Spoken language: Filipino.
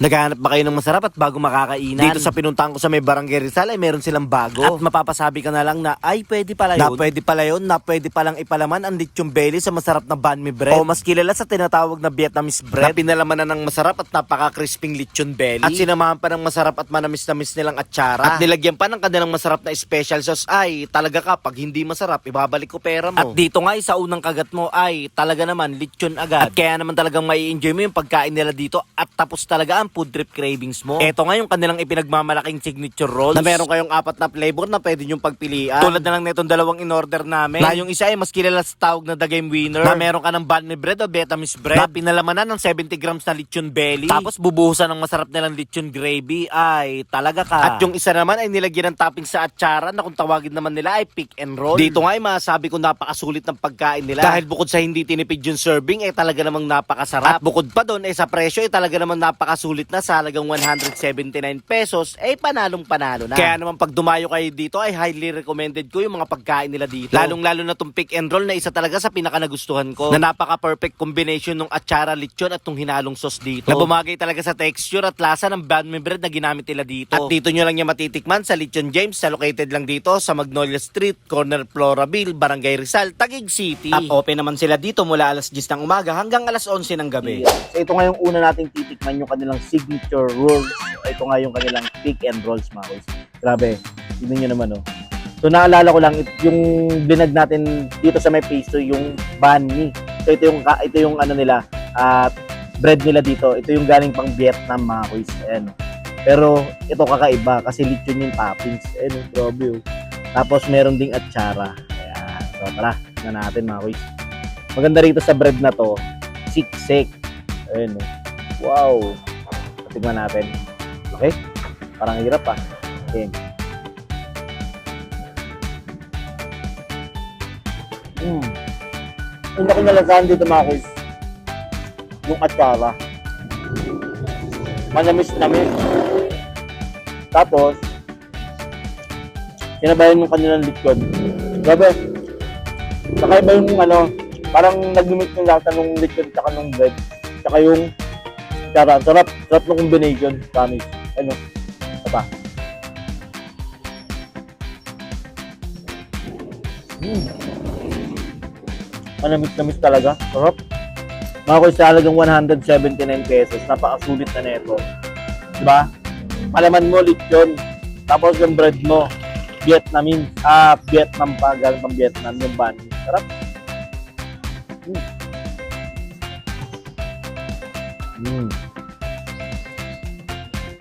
Naghahanap ba kayo ng masarap at bago makakainan? Dito sa pinuntahan ko sa may Barangay Rizal ay meron silang bago. At mapapasabi ka na lang na ay pwede pala yun. Na pwede palang ipalaman ang lechon belly sa masarap na banh mi bread. O mas kilala sa tinatawag na Vietnamese bread. Na pinalaman na ng masarap at napaka-crisping lechon belly. At sinamahan pa ng masarap at manamis-namis nilang atsara. At nilagyan pa ng kanilang masarap na special sauce ay talaga ka pag hindi masarap ibabalik ko pera mo. At dito nga sa unang kagat mo ay talaga naman lechon agad. At kaya naman talagang mai-enjoy mo yung pagkain nila dito at tapos talaga ang food trip cravings mo. Eto nga yung kanilang ipinagmamalaking signature rolls na meron kayong 4 na flavor na pwede nyong pagpilian. Tulad na lang netong dalawang in-order namin. Na yung isa ay mas kilala sa tawag na The Game Winner. Na meron ka ng banh mi bread o Vietnamese bread. Na pinalamanan ng 70 grams na lechon belly. Tapos bubuhusan ng masarap nilang lechon gravy ay talaga ka. At yung isa naman ay nilagyan ng topping sa atsara na kung tawagin naman nila ay pick and roll. Dito nga ay masasabi ko napakasulit ng pagkain nila. Dahil bukod sa hindi tinipid yung serving ay talaga namang napakasarap. At bukod pa doon ay sa presyo ay talaga namang napakasulit na sa halagang 179 pesos, eh panalo na. Kaya naman pag dumayo kayo dito ay highly recommended ko yung mga pagkain nila dito. Lalong-lalo na tong pick and roll na isa talaga sa pinaka nagustuhan ko. Na napaka-perfect combination ng atsara lechon at tong hinalong sauce dito. Na bumagay talaga sa texture at lasa ng banh mi bread na ginamit nila dito. At dito nyo lang niya matitikman sa Lechon James, sa located lang dito sa Magnolia Street, corner Floraville, Barangay Rizal, Taguig City. At open naman sila dito mula alas 10 ng umaga hanggang alas 11 ng gabi. So ito nga yung una nating titikman yung kanilang signature rolls. Ito nga yung kanilang pick and rolls, mga boys. Grabe, tignan nyo naman, oh. So naalala ko lang, yung binag natin dito sa may pastry, yung banh mi. So ito yung ano nila, bread nila dito. Ito yung galing pang Vietnam, mga boys. Ayan. Pero ito kakaiba kasi lechon yung toppings. Ayan, grabe, oh. Tapos meron ding atsara. Ayan. So tara, tignan natin, mga boys. Maganda rito sa bread na to, siksik. Ayan, oh. Wow. Tignan natin. Okay? Parang hirap pa. Okay. Ang laki na lasahan dito, mga kuys. Yung atsara. Manamis-namis. Tapos, sinabayan yung kanilang lechon. Grabe. Kakaiba yung parang nag-mix yung lasa ng lechon tsaka ng bread. Tsaka yung atsara. Sarap ng combination. Promise. Ano? Apa? Manamis-namis talaga. Sarap. Mga kuys, sa halagang 179 pesos. Napakasulit na neto. Diba? Malaman mo, lechon. Tapos yung bread mo, Vietnamese. Vietnam pa. Galing pang Vietnam. Yung banh mi. Sarap.